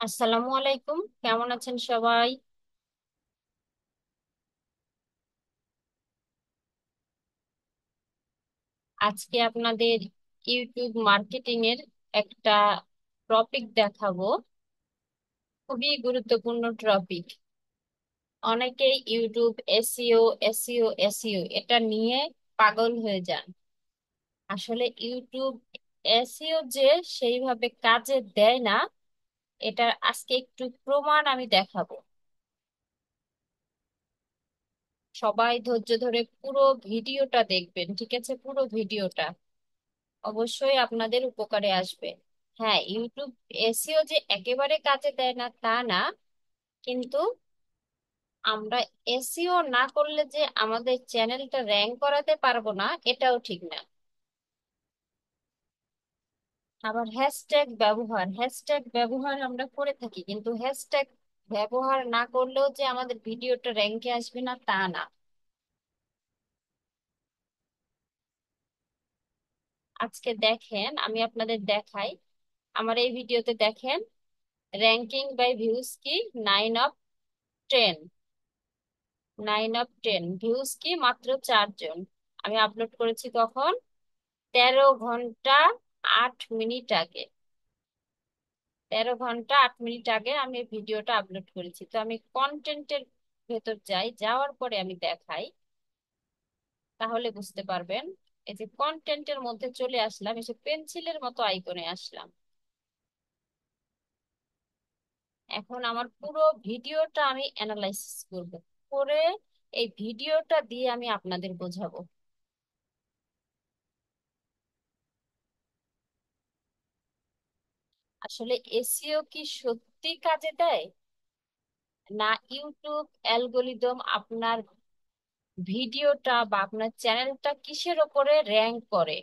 আসসালামু আলাইকুম, কেমন আছেন সবাই? আজকে আপনাদের ইউটিউব মার্কেটিং এর একটা টপিক দেখাবো। খুবই গুরুত্বপূর্ণ টপিক। অনেকেই ইউটিউব এসইও এসইও এসইও এটা নিয়ে পাগল হয়ে যান। আসলে ইউটিউব এসইও যে সেইভাবে কাজে দেয় না, এটার আজকে একটু প্রমাণ আমি দেখাবো। সবাই ধৈর্য ধরে পুরো ভিডিওটা দেখবেন, ঠিক আছে? পুরো ভিডিওটা অবশ্যই আপনাদের উপকারে আসবে। হ্যাঁ, ইউটিউব এসইও যে একেবারে কাজে দেয় না তা না, কিন্তু আমরা এসইও না করলে যে আমাদের চ্যানেলটা র্যাঙ্ক করাতে পারবো না, এটাও ঠিক না। আবার হ্যাশট্যাগ ব্যবহার আমরা করে থাকি, কিন্তু হ্যাশট্যাগ ব্যবহার না করলেও যে আমাদের ভিডিওটা র্যাঙ্কে আসবে না তা না। আজকে দেখেন, আমি আপনাদের দেখাই। আমার এই ভিডিওতে দেখেন, র্যাঙ্কিং বাই ভিউজ কি 9/10, 9/10 ভিউজ কি মাত্র 4 জন। আমি আপলোড করেছি কখন? 13 ঘন্টা 8 মিনিট আগে। 13 ঘন্টা 8 মিনিট আগে আমি এই ভিডিওটা আপলোড করেছি। তো আমি কন্টেন্টের ভেতর যাই, যাওয়ার পরে আমি দেখাই, তাহলে বুঝতে পারবেন। এই যে কন্টেন্টের মধ্যে চলে আসলাম, এসে পেন্সিলের মতো আইকনে আসলাম। এখন আমার পুরো ভিডিওটা আমি অ্যানালাইসিস করব, করে এই ভিডিওটা দিয়ে আমি আপনাদের বোঝাবো। আসলে এসইও কি সত্যি কাজে দেয়, না ইউটিউব অ্যালগোরিদম আপনার ভিডিওটা বা আপনার চ্যানেলটা কিসের ওপরে র্যাঙ্ক করে,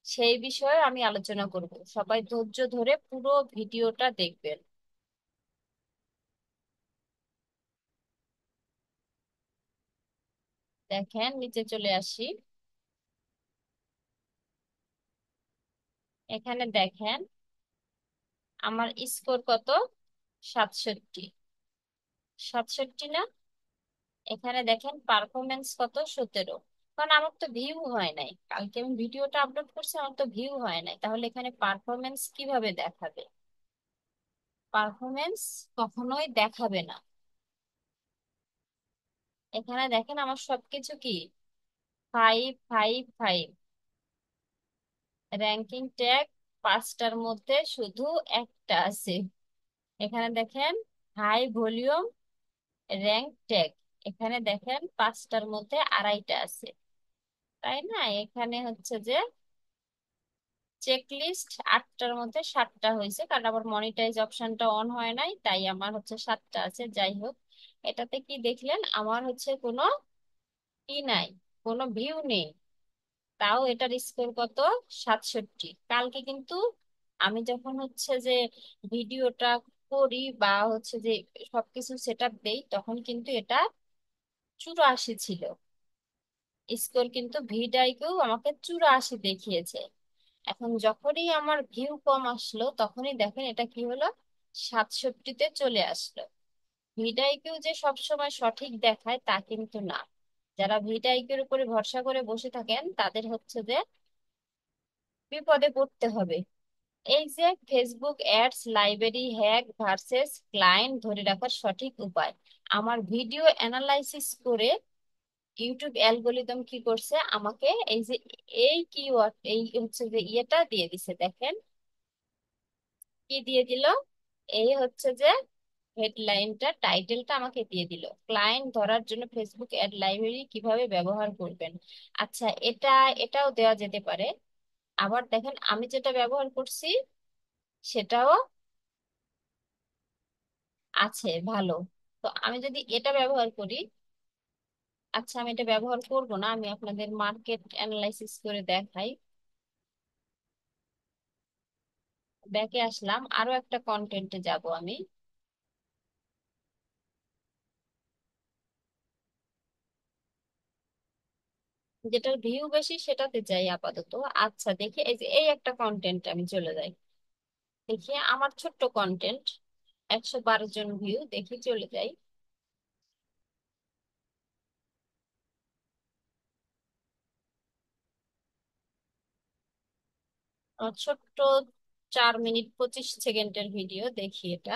সেই বিষয়ে আমি আলোচনা করব। সবাই ধৈর্য ধরে পুরো ভিডিওটা দেখবেন। দেখেন, নিচে চলে আসি। এখানে দেখেন আমার স্কোর কত, 67। 67 না? এখানে দেখেন পারফরমেন্স কত, 17। কারণ আমার তো ভিউ হয় নাই, কালকে আমি ভিডিওটা আপলোড করছি, আমার তো ভিউ হয় নাই, তাহলে এখানে পারফরমেন্স কিভাবে দেখাবে? পারফরমেন্স কখনোই দেখাবে না। এখানে দেখেন আমার সবকিছু কি 555। র্যাঙ্কিং ট্যাগ 5টার মধ্যে শুধু একটা আছে। এখানে দেখেন হাই ভলিউম র্যাঙ্ক ট্যাগ, এখানে দেখেন 5টার মধ্যে আড়াইটা আছে। তাই না? এখানে হচ্ছে যে চেকলিস্ট 8টার মধ্যে 7টা হয়েছে, কারণ আবার মনিটাইজ অপশনটা অন হয় নাই, তাই আমার হচ্ছে 7টা আছে। যাই হোক, এটাতে কি দেখলেন, আমার হচ্ছে কোনো ই নাই, কোনো ভিউ নেই। তাও এটার স্কোর কত, 67। কালকে কিন্তু আমি যখন হচ্ছে যে ভিডিওটা করি বা হচ্ছে যে সবকিছু সেট আপ দেই, তখন কিন্তু এটা 84 ছিল স্কোর, কিন্তু ভিডাইকেও আমাকে 84 দেখিয়েছে। এখন যখনই আমার ভিউ কম আসলো, তখনই দেখেন এটা কি হলো, 67-তে চলে আসলো। ভিডাইকেও যে সবসময় সঠিক দেখায় তা কিন্তু না। যারা ভিডাইকের উপরে ভরসা করে বসে থাকেন, তাদের হচ্ছে যে বিপদে পড়তে হবে। এই যে Facebook ads library hack versus client ধরে রাখার সঠিক উপায়, আমার ভিডিও অ্যানালাইসিস করে ইউটিউব অ্যালগোরিদম কি করছে, আমাকে এই যে এই কিওয়ার্ড, এই হচ্ছে যে ইয়েটা দিয়ে দিছে। দেখেন কি দিয়ে দিল, এই হচ্ছে যে হেডলাইনটা, টাইটেলটা আমাকে দিয়ে দিল, ক্লায়েন্ট ধরার জন্য ফেসবুক অ্যাড লাইব্রেরি কিভাবে ব্যবহার করবেন। আচ্ছা, এটাও দেওয়া যেতে পারে। আবার দেখেন আমি যেটা ব্যবহার করছি সেটাও আছে ভালো। তো আমি যদি এটা ব্যবহার করি, আচ্ছা আমি এটা ব্যবহার করব না, আমি আপনাদের মার্কেট অ্যানালাইসিস করে দেখাই। ব্যাকে আসলাম, আরো একটা কন্টেন্টে যাব আমি, যেটার ভিউ বেশি সেটাতে যাই আপাতত। আচ্ছা দেখি, এই যে এই একটা কন্টেন্ট আমি চলে যাই। দেখি আমার ছোট্ট কন্টেন্ট, 112 জন ভিউ, দেখি চলে যাই। ছোট্ট 4 মিনিট 25 সেকেন্ডের ভিডিও, দেখি এটা।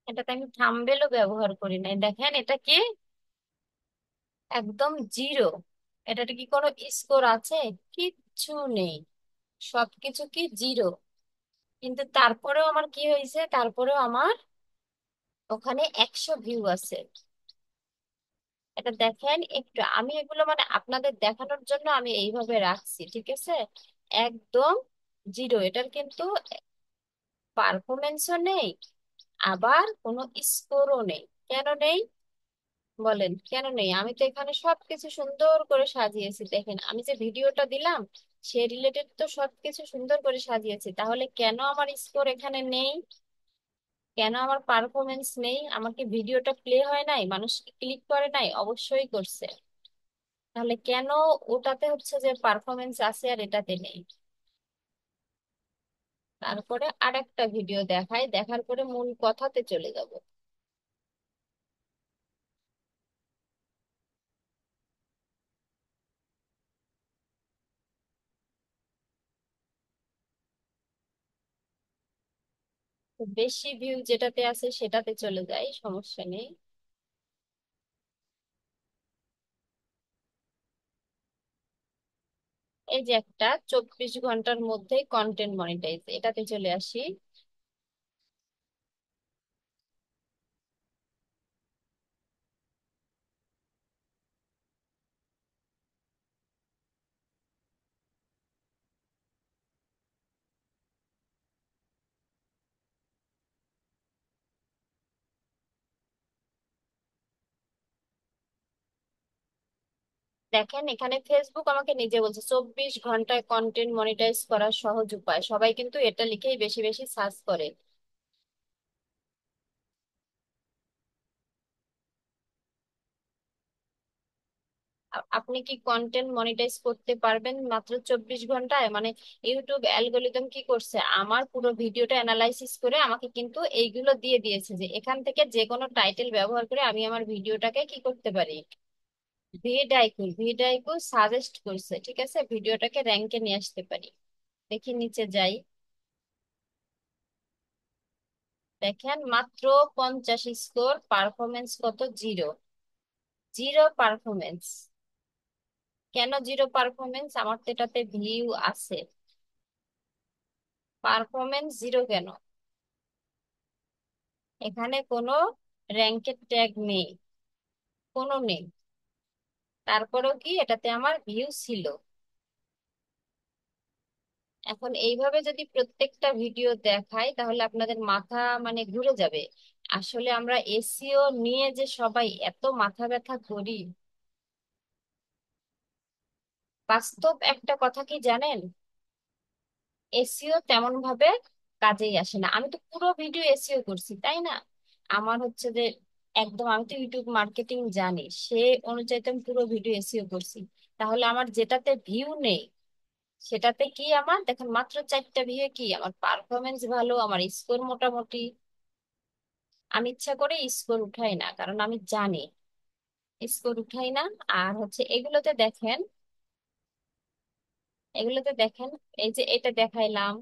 এটাতে আমি থাম্বনেলও ব্যবহার করি নাই, দেখেন এটা কি, একদম জিরো। এটাতে কি কোনো স্কোর আছে? কিচ্ছু নেই, সবকিছু কি জিরো। কিন্তু তারপরেও আমার কি হয়েছে, তারপরেও আমার ওখানে 100 ভিউ আছে। এটা দেখেন একটু, আমি এগুলো মানে আপনাদের দেখানোর জন্য আমি এইভাবে রাখছি, ঠিক আছে। একদম জিরো, এটার কিন্তু পারফরমেন্সও নেই, আবার কোনো স্কোরও নেই। কেন নেই বলেন, কেন নেই? আমি তো এখানে সবকিছু সুন্দর করে সাজিয়েছি, দেখেন আমি যে ভিডিওটা দিলাম সে রিলেটেড তো সবকিছু সুন্দর করে সাজিয়েছি, তাহলে কেন আমার স্কোর এখানে নেই? কেন আমার পারফরমেন্স নেই? আমাকে ভিডিওটা প্লে হয় নাই, মানুষ ক্লিক করে নাই? অবশ্যই করছে। তাহলে কেন ওটাতে হচ্ছে যে পারফরমেন্স আছে আর এটাতে নেই? তারপরে আরেকটা ভিডিও দেখাই, দেখার পরে মূল কথাতে চলে যাব। তো বেশি ভিউ যেটাতে আছে সেটাতে চলে যাই, সমস্যা নেই। এই যে একটা 24 ঘন্টার মধ্যে কন্টেন্ট মনিটাইজ, এটাতে চলে আসি। দেখেন এখানে ফেসবুক আমাকে নিজে বলছে 24 ঘন্টায় কন্টেন্ট মনিটাইজ করার সহজ উপায়, সবাই কিন্তু এটা লিখেই বেশি বেশি সার্চ করে। আপনি কি কন্টেন্ট মনিটাইজ করতে পারবেন মাত্র 24 ঘন্টায়? মানে ইউটিউব অ্যালগোরিদম কি করছে, আমার পুরো ভিডিওটা অ্যানালাইসিস করে আমাকে কিন্তু এইগুলো দিয়ে দিয়েছে যে এখান থেকে যে কোনো টাইটেল ব্যবহার করে আমি আমার ভিডিওটাকে কি করতে পারি, ভিডিআইকু সাজেস্ট করছে, ঠিক আছে, ভিডিওটাকে র্যাঙ্কে নিয়ে আসতে পারি। দেখি নিচে যাই, দেখেন মাত্র 50 স্কোর, পারফরমেন্স কত, জিরো। Zero performance. কেন জিরো পারফরমেন্স? আমার তো এটাতে ভিউ আছে, পারফরমেন্স জিরো কেন? এখানে কোনো র্যাঙ্কের ট্যাগ নেই, কোনো নেই। তারপরেও কি এটাতে আমার ভিউ ছিল। এখন এইভাবে যদি প্রত্যেকটা ভিডিও দেখাই তাহলে আপনাদের মাথা মানে ঘুরে যাবে। আসলে আমরা এসইও নিয়ে যে সবাই এত মাথা ব্যথা করি, বাস্তব একটা কথা কি জানেন, এসইও তেমন ভাবে কাজেই আসে না। আমি তো পুরো ভিডিও এসইও করছি, তাই না? আমার হচ্ছে যে একদম, আমি তো ইউটিউব মার্কেটিং জানি, সে অনুযায়ী তো আমি পুরো ভিডিও এসইও করছি। তাহলে আমার যেটাতে ভিউ নেই সেটাতে কি, আমার দেখেন মাত্র 4টা ভিউ, কি আমার পারফরমেন্স ভালো, আমার স্কোর মোটামুটি। আমি ইচ্ছা করে স্কোর উঠাই না, কারণ আমি জানি স্কোর উঠাই না। আর হচ্ছে এগুলোতে দেখেন, এগুলোতে দেখেন, এই যে এটা দেখাইলাম,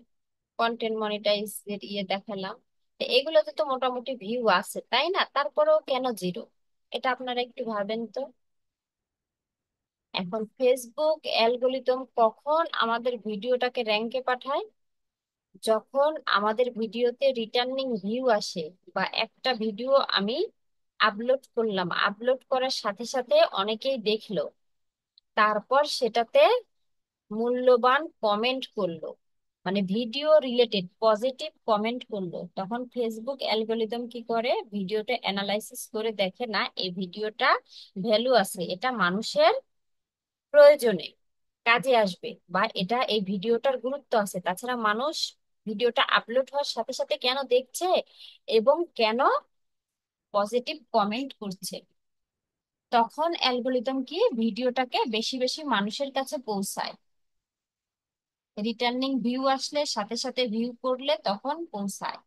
কন্টেন্ট মনিটাইজ ইয়ে দেখালাম, তো এগুলোতে তো মোটামুটি ভিউ আছে, তাই না? তারপরেও কেন জিরো? এটা আপনারা একটু ভাবেন তো। এখন ফেসবুক অ্যালগোরিদম কখন আমাদের ভিডিওটাকে র্যাঙ্কে পাঠায়? যখন আমাদের ভিডিওতে রিটার্নিং ভিউ আসে, বা একটা ভিডিও আমি আপলোড করলাম, আপলোড করার সাথে সাথে অনেকেই দেখলো, তারপর সেটাতে মূল্যবান কমেন্ট করলো, মানে ভিডিও রিলেটেড পজিটিভ কমেন্ট করলো, তখন ফেসবুক অ্যালগোরিদম কি করে, ভিডিওটা অ্যানালাইসিস করে দেখে না এই ভিডিওটা ভ্যালু আছে, এটা মানুষের প্রয়োজনে কাজে আসবে, বা এটা এই ভিডিওটার গুরুত্ব আছে। তাছাড়া মানুষ ভিডিওটা আপলোড হওয়ার সাথে সাথে কেন দেখছে এবং কেন পজিটিভ কমেন্ট করছে, তখন অ্যালগোরিদম কি ভিডিওটাকে বেশি বেশি মানুষের কাছে পৌঁছায়। রিটার্নিং ভিউ আসলে সাথে সাথে ভিউ করলে তখন পৌঁছায়।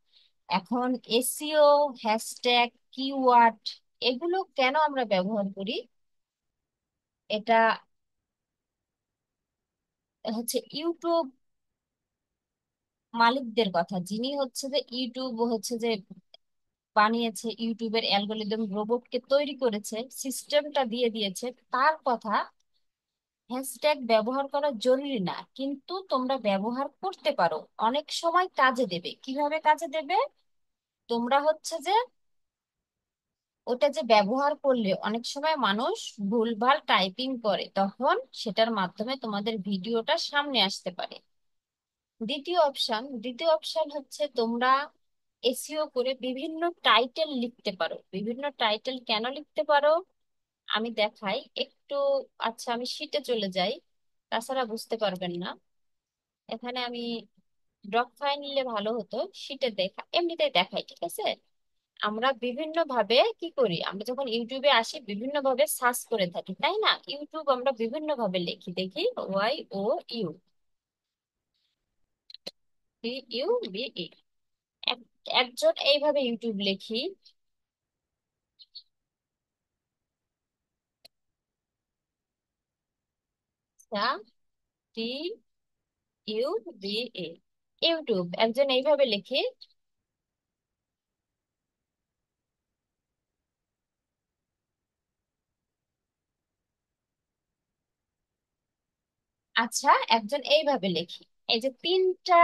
এখন এসইও, হ্যাশট্যাগ, কিওয়ার্ড, এগুলো কেন আমরা ব্যবহার করি? এটা হচ্ছে ইউটিউব মালিকদের কথা, যিনি হচ্ছে যে ইউটিউব হচ্ছে যে বানিয়েছে, ইউটিউবের অ্যালগোরিদম রোবটকে তৈরি করেছে, সিস্টেমটা দিয়ে দিয়েছে, তার কথা। হ্যাশট্যাগ ব্যবহার করা জরুরি না, কিন্তু তোমরা ব্যবহার করতে পারো, অনেক সময় কাজে দেবে। কিভাবে কাজে দেবে? তোমরা হচ্ছে যে ওটা যে ব্যবহার করলে অনেক সময় মানুষ ভুলভাল টাইপিং করে, তখন সেটার মাধ্যমে তোমাদের ভিডিওটা সামনে আসতে পারে। দ্বিতীয় অপশন হচ্ছে তোমরা এসইও করে বিভিন্ন টাইটেল লিখতে পারো। বিভিন্ন টাইটেল কেন লিখতে পারো আমি দেখাই একটু। আচ্ছা, আমি শিটে চলে যাই, তাছাড়া বুঝতে পারবেন না। এখানে আমি ড্রপ ফাইল নিলে ভালো হতো, শিটে দেখা এমনিতেই দেখাই, ঠিক আছে? আমরা বিভিন্ন ভাবে কি করি, আমরা যখন ইউটিউবে আসি বিভিন্ন ভাবে সার্চ করে থাকি, তাই না? ইউটিউব আমরা বিভিন্ন ভাবে লিখি, দেখি YOU, TUBE। একজন এইভাবে ইউটিউব লিখি, TUBE, ইউটিউব একজন এইভাবে লিখি। আচ্ছা, একজন এইভাবে লিখি, এই যে তিনটা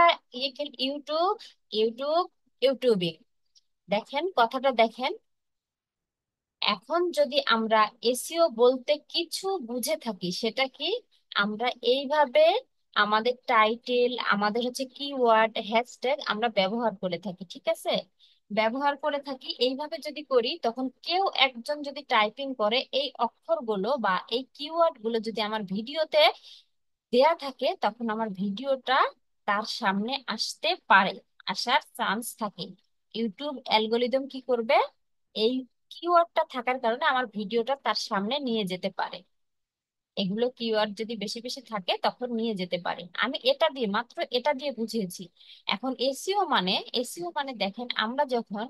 ইউটিউব, ইউটিউব, ইউটিউবিং, দেখেন কথাটা দেখেন। এখন যদি আমরা এসইও বলতে কিছু বুঝে থাকি, সেটা কি? আমরা এইভাবে আমাদের টাইটেল, আমাদের হচ্ছে কিওয়ার্ড, হ্যাশট্যাগ আমরা ব্যবহার করে থাকি, ঠিক আছে? ব্যবহার করে থাকি এইভাবে যদি করি, তখন কেউ একজন যদি টাইপিং করে এই অক্ষরগুলো বা এই কিওয়ার্ড গুলো যদি আমার ভিডিওতে দেয়া থাকে, তখন আমার ভিডিওটা তার সামনে আসতে পারে, আসার চান্স থাকে। ইউটিউব অ্যালগোরিদম কি করবে? এই কিওয়ার্ডটা থাকার কারণে আমার ভিডিওটা তার সামনে নিয়ে যেতে পারে। এগুলো কিওয়ার্ড যদি বেশি বেশি থাকে তখন নিয়ে যেতে পারে। আমি এটা দিয়ে, মাত্র এটা দিয়ে বুঝিয়েছি। এখন এসইও মানে দেখেন, আমরা যখন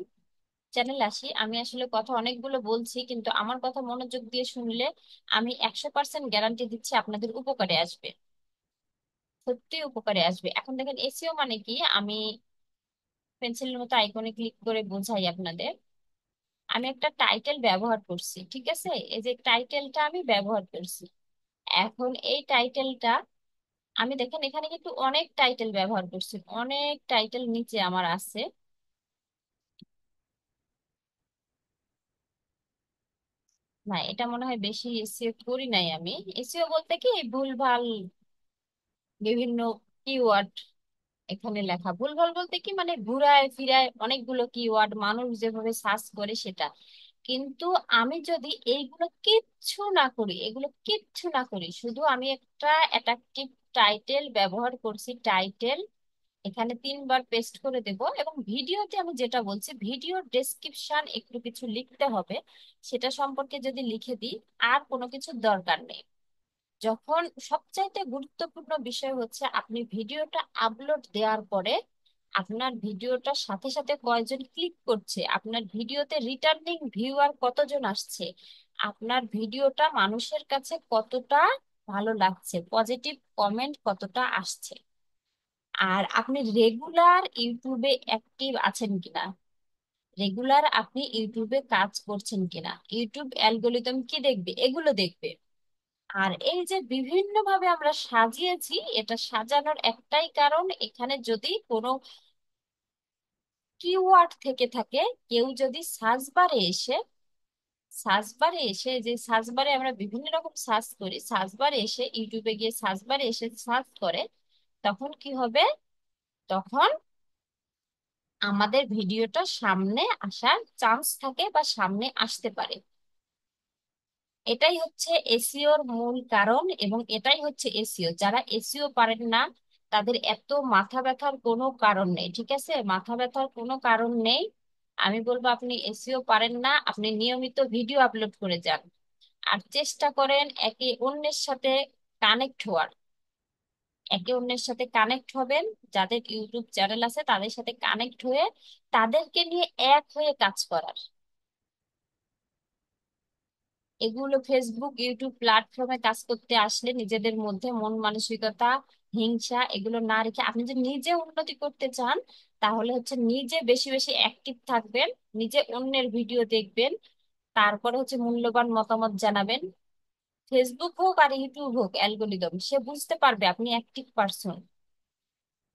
চ্যানেল আসি, আমি আসলে কথা অনেকগুলো বলছি, কিন্তু আমার কথা মনোযোগ দিয়ে শুনলে আমি 100% গ্যারান্টি দিচ্ছি আপনাদের উপকারে আসবে, সত্যি উপকারে আসবে। এখন দেখেন এসইও মানে কি, আমি পেন্সিলের মতো আইকনে ক্লিক করে বোঝাই আপনাদের। আমি একটা টাইটেল ব্যবহার করছি, ঠিক আছে? এই যে টাইটেলটা আমি ব্যবহার করছি, এখন এই টাইটেলটা আমি দেখেন এখানে কিন্তু অনেক টাইটেল ব্যবহার করছি, অনেক টাইটেল নিচে আমার আছে। না, এটা মনে হয় বেশি এসইও করি নাই আমি। এসইও বলতে কি ভুলভাল বিভিন্ন কিওয়ার্ড এখানে লেখা, ভুলভাল বলতে কি মানে ঘুরায় ফিরায় অনেকগুলো কিওয়ার্ড মানুষ যেভাবে সার্চ করে সেটা। কিন্তু আমি যদি এইগুলো কিচ্ছু না করি, এগুলো কিচ্ছু না করি, শুধু আমি একটা অ্যাট্রাকটিভ টাইটেল ব্যবহার করছি, টাইটেল এখানে 3বার পেস্ট করে দেব, এবং ভিডিওতে আমি যেটা বলছি ভিডিও ডেসক্রিপশন একটু কিছু লিখতে হবে, সেটা সম্পর্কে যদি লিখে দিই, আর কোনো কিছু দরকার নেই। যখন সবচাইতে গুরুত্বপূর্ণ বিষয় হচ্ছে আপনি ভিডিওটা আপলোড দেওয়ার পরে আপনার ভিডিওটার সাথে সাথে কয়জন ক্লিক করছে, আপনার ভিডিওতে রিটার্নিং ভিউয়ার কতজন আসছে, আপনার ভিডিওটা মানুষের কাছে কতটা ভালো লাগছে, পজিটিভ কমেন্ট কতটা আসছে, আর আপনি রেগুলার ইউটিউবে অ্যাক্টিভ আছেন কিনা, রেগুলার আপনি ইউটিউবে কাজ করছেন কিনা, ইউটিউব অ্যালগোরিদম কি দেখবে? এগুলো দেখবে। আর এই যে বিভিন্ন ভাবে আমরা সাজিয়েছি, এটা সাজানোর একটাই কারণ, এখানে যদি কোনো কিওয়ার্ড থেকে থাকে, কেউ যদি সার্চ বারে এসে যে সার্চ বারে আমরা বিভিন্ন রকম সার্চ করি, সার্চ বারে এসে ইউটিউবে গিয়ে সার্চ বারে এসে সার্চ করে, তখন কি হবে? তখন আমাদের ভিডিওটা সামনে আসার চান্স থাকে বা সামনে আসতে পারে। এটাই হচ্ছে এসইওর মূল কারণ, এবং এটাই হচ্ছে এসইও। যারা এসইও পারেন না তাদের এত মাথা ব্যথার কোনো কারণ নেই, ঠিক আছে? মাথা ব্যথার কোনো কারণ নেই। আমি বলবো আপনি এসইও পারেন না, আপনি নিয়মিত ভিডিও আপলোড করে যান। আর চেষ্টা করেন একে অন্যের সাথে কানেক্ট হওয়ার, একে অন্যের সাথে কানেক্ট হবেন। যাদের ইউটিউব চ্যানেল আছে তাদের সাথে কানেক্ট হয়ে তাদেরকে নিয়ে এক হয়ে কাজ করার। এগুলো ফেসবুক ইউটিউব প্ল্যাটফর্মে কাজ করতে আসলে নিজেদের মধ্যে মন মানসিকতা, হিংসা এগুলো না রেখে আপনি যদি নিজে উন্নতি করতে চান, তাহলে হচ্ছে নিজে বেশি বেশি অ্যাক্টিভ থাকবেন, নিজে অন্যের ভিডিও দেখবেন, তারপরে হচ্ছে মূল্যবান মতামত জানাবেন। ফেসবুক হোক আর ইউটিউব হোক, অ্যালগোরিদম সে বুঝতে পারবে আপনি অ্যাক্টিভ পারসন।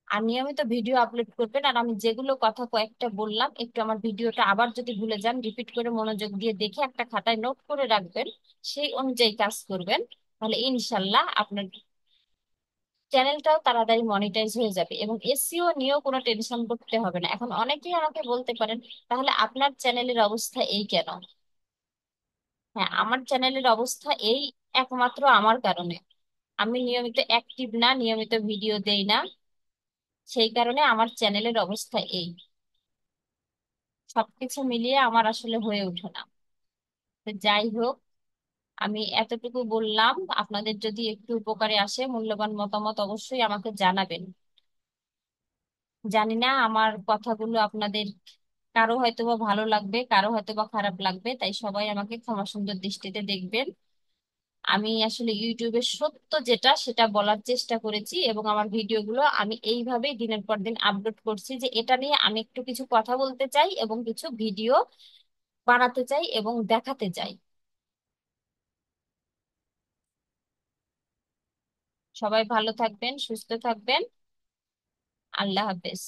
আর নিয়মিত ভিডিও আপলোড করবেন। আর আমি যেগুলো কথা কয়েকটা বললাম, একটু আমার ভিডিওটা আবার যদি ভুলে যান, রিপিট করে মনোযোগ দিয়ে দেখে একটা খাতায় নোট করে রাখবেন, সেই অনুযায়ী কাজ করবেন, তাহলে ইনশাল্লাহ আপনার চ্যানেলটাও তাড়াতাড়ি মনিটাইজ হয়ে যাবে। এবং এসইও নিয়েও কোনো টেনশন করতে হবে না। এখন অনেকেই আমাকে বলতে পারেন, তাহলে আপনার চ্যানেলের অবস্থা এই কেন? হ্যাঁ, আমার চ্যানেলের অবস্থা এই একমাত্র আমার কারণে। আমি নিয়মিত অ্যাক্টিভ না, নিয়মিত ভিডিও দেই না, সেই কারণে আমার চ্যানেলের অবস্থা এই। সবকিছু মিলিয়ে আমার আসলে হয়ে ওঠে না। তো যাই হোক, আমি এতটুকু বললাম। আপনাদের যদি একটু উপকারে আসে, মূল্যবান মতামত অবশ্যই আমাকে জানাবেন। জানি না আমার কথাগুলো আপনাদের কারো হয়তো বা ভালো লাগবে, কারো হয়তো বা খারাপ লাগবে, তাই সবাই আমাকে ক্ষমা সুন্দর দৃষ্টিতে দেখবেন। আমি আসলে ইউটিউবের সত্য যেটা সেটা বলার চেষ্টা করেছি, এবং আমার ভিডিওগুলো আমি এইভাবেই দিনের পর দিন আপলোড করছি, যে এটা নিয়ে আমি একটু কিছু কথা বলতে চাই এবং কিছু ভিডিও বানাতে চাই এবং দেখাতে চাই। সবাই ভালো থাকবেন, সুস্থ থাকবেন। আল্লাহ হাফেজ।